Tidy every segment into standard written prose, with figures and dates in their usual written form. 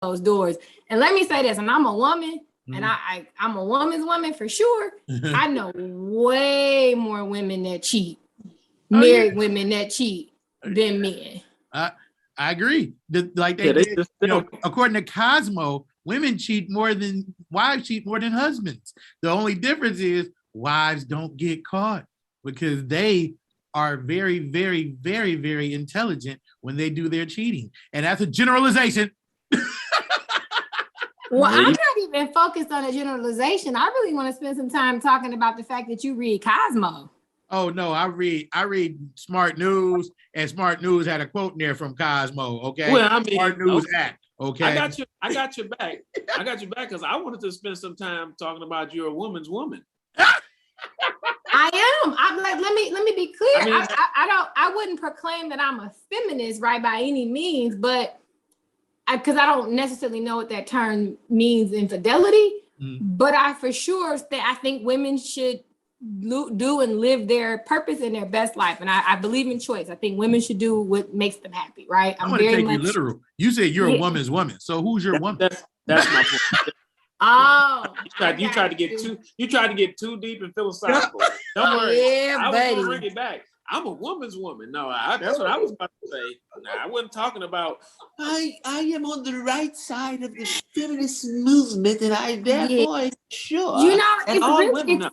closed doors. And let me say this, and I'm a woman, and I'm a woman's woman for sure. I know way more women that cheat, married women that cheat than men. I agree. According to Cosmo, wives cheat more than husbands. The only difference is wives don't get caught because they are very, very, very, very intelligent when they do their cheating. And that's a generalization. Well, I'm not even focused on a generalization. I really want to spend some time talking about the fact that you read Cosmo. Oh no, I read Smart News, and Smart News had a quote in there from Cosmo. Okay, well, I mean, Smart News Act. Okay, I got your back. I got your back because I wanted to spend some time talking about you're a woman's woman. I am. I'm like, let me be clear. I wouldn't proclaim that I'm a feminist, right, by any means, but because I don't necessarily know what that term means, infidelity. But I for sure I think women should do and live their purpose and their best life, and I believe in choice. I think women should do what makes them happy, right? I'm going to take you literal. You said you're a woman's woman, so who's your woman? That's my point. Oh, you tried to get too deep and philosophical. Don't worry, I was gonna bring it back. I'm a woman's woman. No, that's what I was about to say. I wasn't talking about. I am on the right side of the feminist movement, and I therefore sure. You know,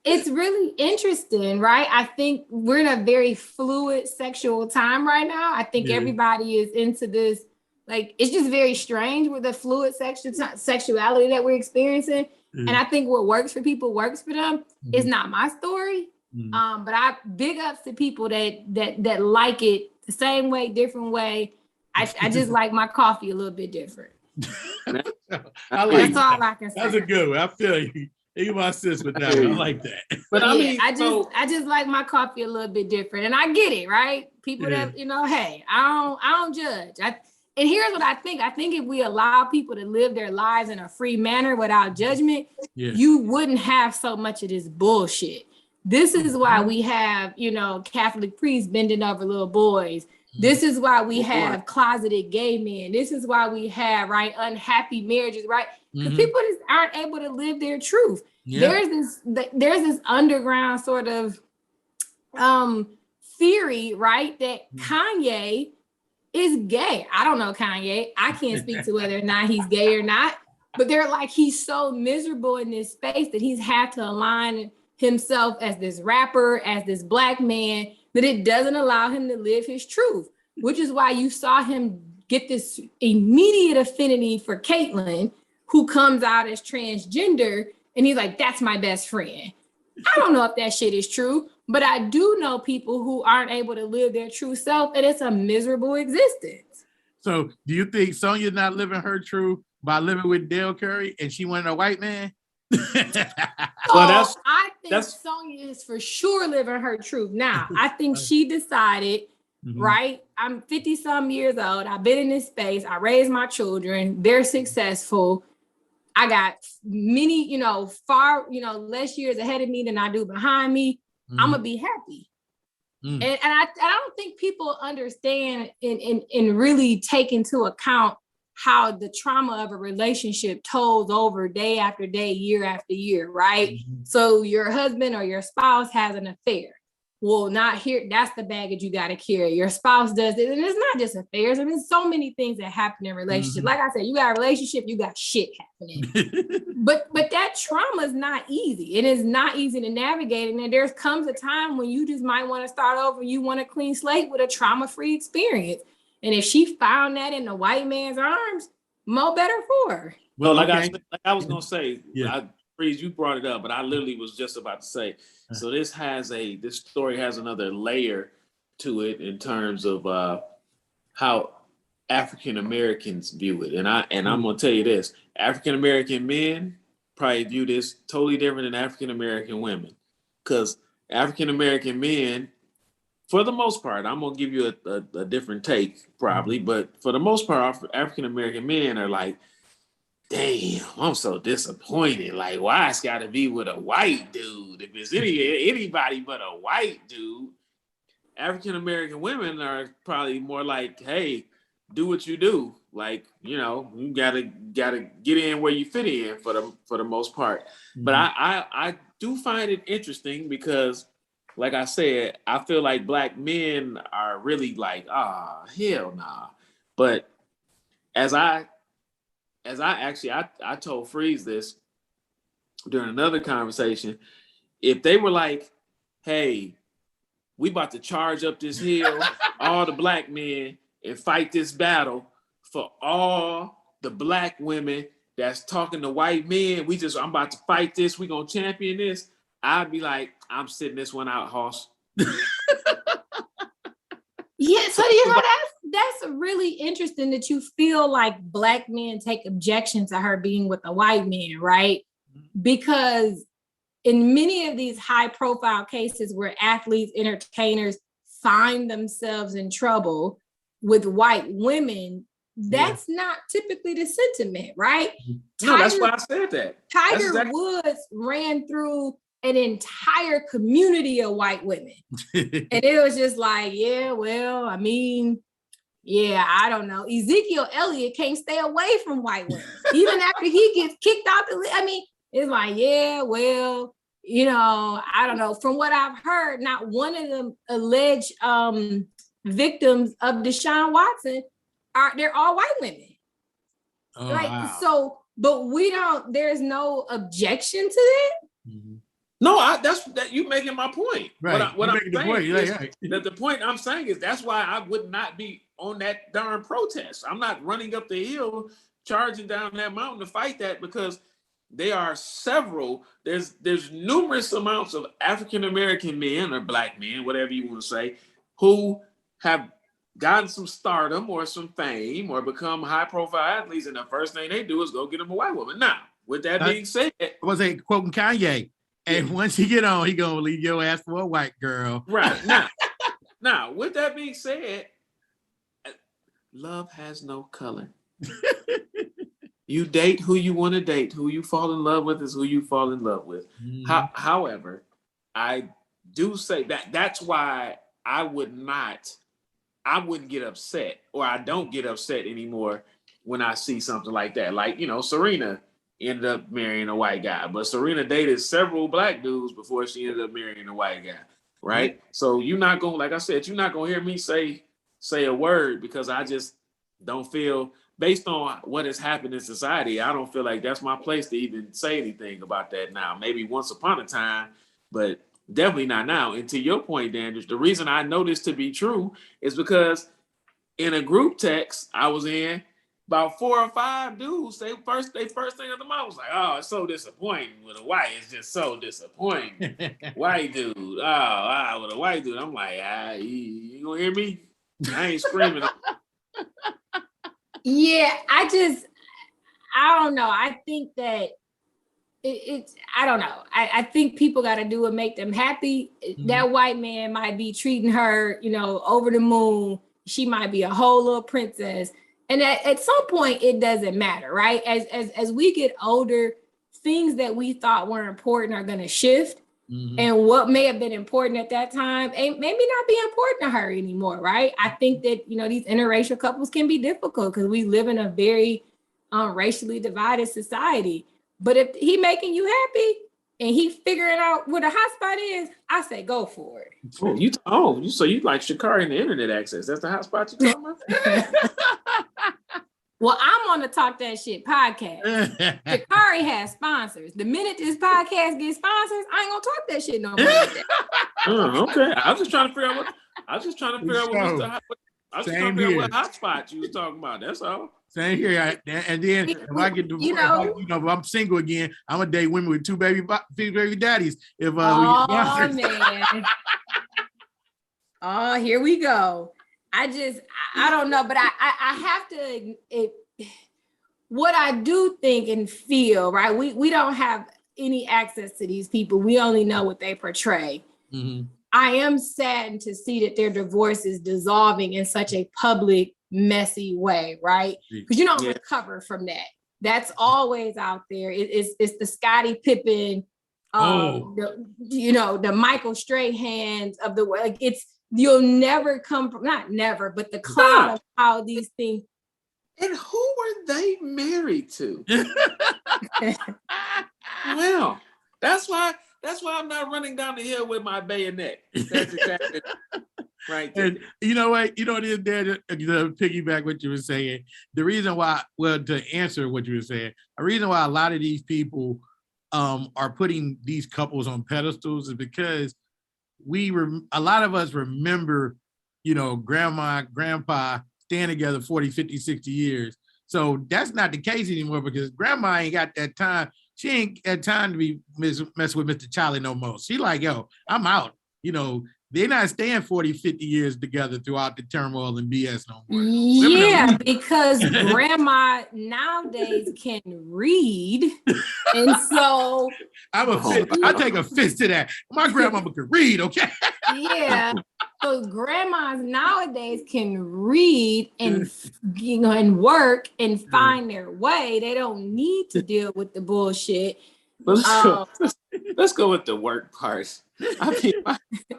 it's really interesting, right? I think we're in a very fluid sexual time right now. I think everybody is into this. Like, it's just very strange with the fluid sexuality that we're experiencing. And I think what works for people works for them. It's not my story. But I big ups to people that like it the same way, different way. I just like my coffee a little bit different. That's all I can say. That's a good one. I feel you. You my sis with that. I like that. But I just like my coffee a little bit different, and I get it, right? People that hey, I don't judge. And here's what I think. I think if we allow people to live their lives in a free manner without judgment, you wouldn't have so much of this bullshit. This is why we have, Catholic priests bending over little boys. This is why we have closeted gay men. This is why we have, right, unhappy marriages, right? Because people just aren't able to live their truth. There's this underground sort of theory, right, that Kanye is gay. I don't know Kanye. I can't speak to whether or not he's gay or not. But they're like, he's so miserable in this space that he's had to align himself as this rapper, as this Black man, that it doesn't allow him to live his truth, which is why you saw him get this immediate affinity for Caitlyn, who comes out as transgender, and he's like, that's my best friend. I don't know if that shit is true, but I do know people who aren't able to live their true self, and it's a miserable existence. So do you think Sonya's not living her truth by living with Dale Curry and she wanted a white man? I think Sonya is for sure living her truth. Now, I think she decided, right? I'm 50 some years old. I've been in this space. I raised my children. They're successful. I got many, far, less years ahead of me than I do behind me. I'm gonna be happy. And I don't think people understand and really take into account how the trauma of a relationship tolls over day after day, year after year, right? So your husband or your spouse has an affair. Well, not here. That's the baggage you got to carry. Your spouse does it. And it's not just affairs. I mean, so many things that happen in relationships. Like I said, you got a relationship, you got shit happening. but that trauma is not easy. It is not easy to navigate. And there comes a time when you just might want to start over. You want a clean slate with a trauma-free experience. And if she found that in the white man's arms, more better for her. Well, like I was gonna say, Freeze, you brought it up, but I literally was just about to say. So this story has another layer to it in terms of how African Americans view it, and I'm gonna tell you this: African American men probably view this totally different than African American women, because African American men, for the most part, I'm gonna give you a different take probably, but for the most part, African American men are like, damn, I'm so disappointed. Like, why it's gotta be with a white dude? If it's anybody but a white dude. African American women are probably more like, hey, do what you do. Like, you gotta get in where you fit in for the most part. Mm-hmm. But I do find it interesting because, like I said, I feel like black men are really like, hell nah. But as I told Freeze this during another conversation, if they were like, hey, we about to charge up this hill, all the black men, and fight this battle for all the black women that's talking to white men. I'm about to fight this. We gonna champion this. I'd be like, I'm sitting this one out, Hoss. Yeah, so that's really interesting that you feel like black men take objection to her being with a white man, right? Because in many of these high profile cases where athletes, entertainers find themselves in trouble with white women, that's not typically the sentiment, right? No, that's why I said that. Tiger Woods ran through an entire community of white women. And it was just like, I don't know. Ezekiel Elliott can't stay away from white women. Even after he gets kicked out it's like, I don't know. From what I've heard, not one of them alleged victims of Deshaun Watson they're all white women. Oh, right. Wow. So, but there's no objection to that. Mm-hmm. No, that's you making my point. Right. What I'm saying is that the point I'm saying is that's why I would not be on that darn protest. I'm not running up the hill, charging down that mountain to fight that, because there are several. There's numerous amounts of African American men or black men, whatever you want to say, who have gotten some stardom or some fame or become high profile athletes, and the first thing they do is go get them a white woman. Now, with that being said, I was quoting Kanye. And once you get on, he gonna leave your ass for a white girl. Right. Now, with that being said, love has no color. You date who you want to date. Who you fall in love with is who you fall in love with. Mm-hmm. However, I do say that's why I wouldn't get upset, or I don't get upset anymore when I see something like that. Like, Serena ended up marrying a white guy, but Serena dated several black dudes before she ended up marrying a white guy, right? Mm-hmm. So you're not gonna, like I said, you're not gonna hear me say a word, because I just don't feel, based on what has happened in society, I don't feel like that's my place to even say anything about that now. Maybe once upon a time, but definitely not now. And to your point, Dandridge, the reason I know this to be true is because in a group text I was in, about 4 or 5 dudes, they first thing of the month was like, oh, it's so disappointing with a white. It's just so disappointing. White dude. With a white dude. I'm like, you gonna hear me? I ain't screaming. Yeah, I don't know. I think that I don't know. I think people got to do what make them happy. Mm-hmm. That white man might be treating her, over the moon. She might be a whole little princess. And at some point, it doesn't matter, right? As we get older, things that we thought were important are going to shift. Mm-hmm. And what may have been important at that time maybe not be important to her anymore, right? I think that, these interracial couples can be difficult because we live in a very racially divided society. But if he making you happy and he figuring out what a hotspot is, I say go for it. So you like ShaCarri and the internet access? That's the hotspot you talking about? Well, I'm on the Talk That Shit podcast. ShaCarri has sponsors. The minute this podcast gets sponsors, I ain't gonna talk that shit no more. Okay. I was just trying to figure out what hotspot you was talking about. That's all. Same here. And then if I get to, if I'm single again, I'm gonna date women with 2 baby daddies. Man. Oh, here we go. I don't know, but I have to. What I do think and feel, right? We don't have any access to these people. We only know what they portray. Mm-hmm. I am saddened to see that their divorce is dissolving in such a public, messy way, right? Because you don't recover from that. That's always out there. It's the Scottie Pippen, the Michael Strahans of the world. Like you'll never come from, not never, but the cloud of how these things. And who were they married to? Well, that's why I'm not running down the hill with my bayonet. That's exactly right. And you know what? You know what it is there to piggyback what you were saying. The reason why, well, to answer what you were saying, the reason why a lot of these people are putting these couples on pedestals is because a lot of us remember, grandma, grandpa staying together 40, 50, 60 years. So that's not the case anymore because grandma ain't got that time. She ain't had time to be messing with Mr. Charlie no more. She like, yo, I'm out. They're not staying 40, 50 years together throughout the turmoil and BS no more. Yeah, because grandma nowadays can read. And so I take offense to that. My grandmama could read, okay? Yeah. So grandmas nowadays can read and and work and find their way. They don't need to deal with the bullshit. Let's go with the work part. I mean,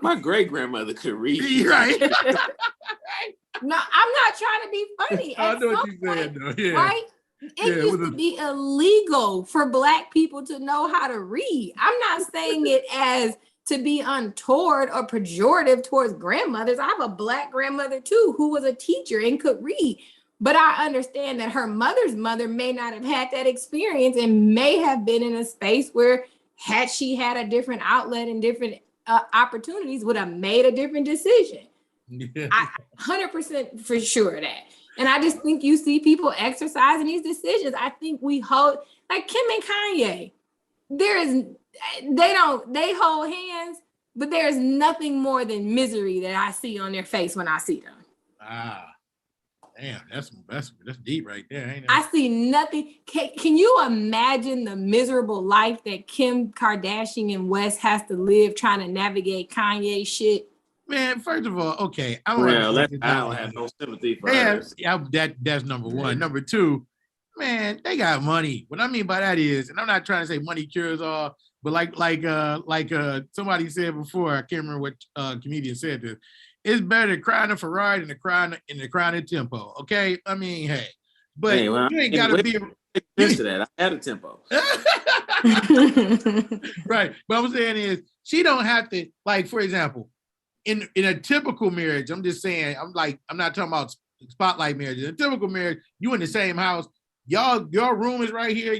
my great grandmother could read. Right. No, I'm not trying to be funny. I know what you're saying, though. Yeah. Right? It used to be illegal for Black people to know how to read. I'm not saying it as to be untoward or pejorative towards grandmothers. I have a Black grandmother too, who was a teacher and could read. But I understand that her mother's mother may not have had that experience and may have been in a space where had she had a different outlet and different opportunities, would have made a different decision. Yeah. I 100% for sure that. And I just think you see people exercising these decisions. I think we hold, like Kim and Kanye, they hold hands, but there's nothing more than misery that I see on their face when I see them. Damn, that's deep right there, ain't it? I see nothing. Can you imagine the miserable life that Kim Kardashian and West has to live trying to navigate Kanye shit? Man, first of all, okay. I don't have no sympathy for her. Yeah, that's number one. Number two, man, they got money. What I mean by that is, and I'm not trying to say money cures all, but like somebody said before, I can't remember what comedian said this. It's better to cry in a Ferrari than to cry in a tempo. Okay, I mean, hey, but you ain't gotta be used to that. I had a tempo. Right, but I'm saying is she don't have to, like, for example, in a typical marriage. I'm just saying, I'm not talking about spotlight marriage. In a typical marriage, you in the same house, your room is right here.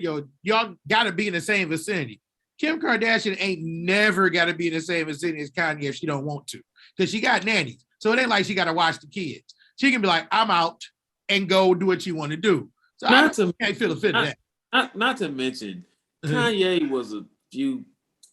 Y'all got to be in the same vicinity. Kim Kardashian ain't never got to be in the same vicinity as Kanye if she don't want to, because she got nannies. So it ain't like she got to watch the kids. She can be like, I'm out and go do what she want to do. So I can't feel the fit of that. Not to mention, Kanye was a few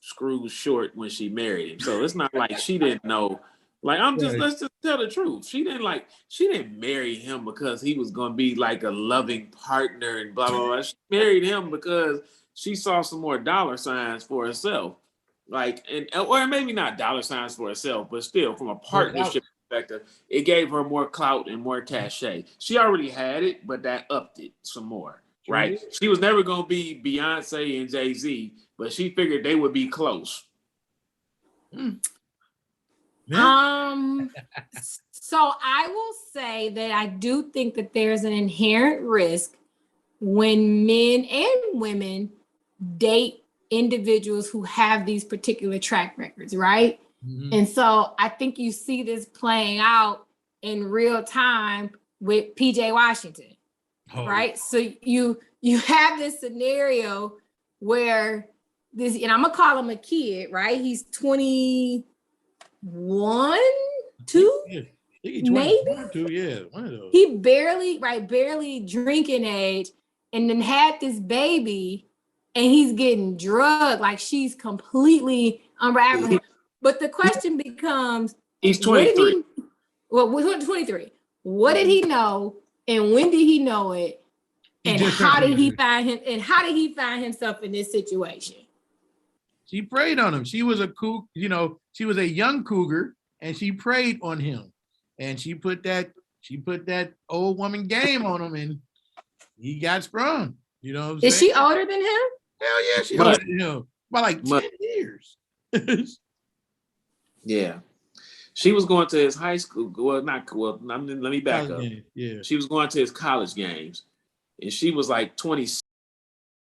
screws short when she married him. So it's not like she didn't know. Like, let's just tell the truth. She didn't marry him because he was going to be like a loving partner and blah, blah, blah. She married him because she saw some more dollar signs for herself. Like, or maybe not dollar signs for herself, but still from a partnership perspective, it gave her more clout and more cachet. She already had it, but that upped it some more, right? She was never going to be Beyonce and Jay-Z, but she figured they would be close. So I will say that I do think that there's an inherent risk when men and women date individuals who have these particular track records, right? Mm-hmm. And so I think you see this playing out in real time with PJ Washington, right? So you have this scenario where this, and I'm gonna call him a kid, right? He's 21, 2, maybe. One of those. He barely drinking age, and then had this baby, and he's getting drugged. Like, she's completely unraveling. But the question becomes, he's 23. 23. What did he know, and when did he know it, and how did he find him? And how did he find himself in this situation? She preyed on him. She was she was a young cougar, and she preyed on him, and she put that old woman game on him, and he got sprung. You know what I'm saying? Is she older than him? Hell yeah, she older than him by like 10 years. Yeah, She was going to his high school. Let me back up. Yeah. She was going to his college games, and she was like 26.